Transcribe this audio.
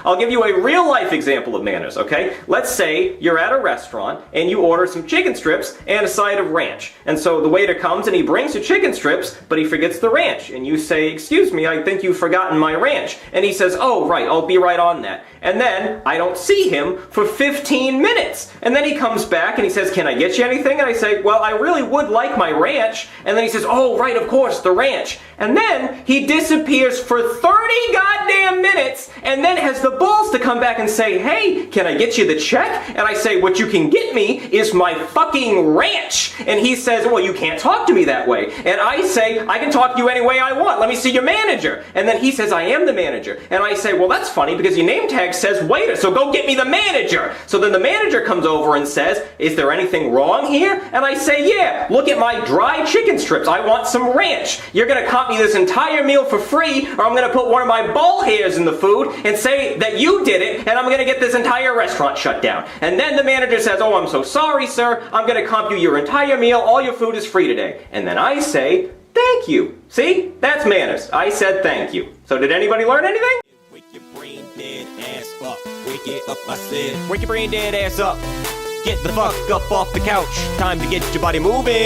I'll give you a real life example of manners, okay? Let's say you're at a restaurant and you order some chicken strips and a side of ranch. And so the waiter comes and he brings you chicken strips, but he forgets the ranch. And you say, "Excuse me, I think you've forgotten my ranch." And he says, "Oh, right, I'll be right on that." And then I don't see him for 15 minutes. And then he comes back and he says, "Can I get you anything?" And I say, "Well, I really would like my ranch." And then he says, "Oh, right, of course, the ranch." And then he disappears for 30 goddamn minutes and then has the balls to come back and say, "Hey, can I get you the check?" And I say, "What you can get me is my fucking ranch." And he says, "Well, you can't talk to me that way." And I say, "I can talk to you any way I want. Let me see your manager." And then he says, "I am the manager." And I say, "Well, that's funny because your name tag says waiter, so go get me the manager." So then the manager comes over and says, "Is there anything wrong here?" And I say, "Yeah, look at my dry chicken strips. I want some ranch. You're gonna comp me this entire meal for free, or I'm gonna put one of my ball hairs in the food and say that you did it, and I'm gonna get this entire restaurant shut down." And then the manager says, "Oh, I'm so sorry, sir. I'm gonna comp you your entire meal. All your food is free today." And then I say, "Thank you." See? That's manners. I said thank you. So did anybody learn anything? Wake your brain dead ass up. Wake it up, I said. Wake your brain dead ass up. Get the fuck up off the couch. Time to get your body moving.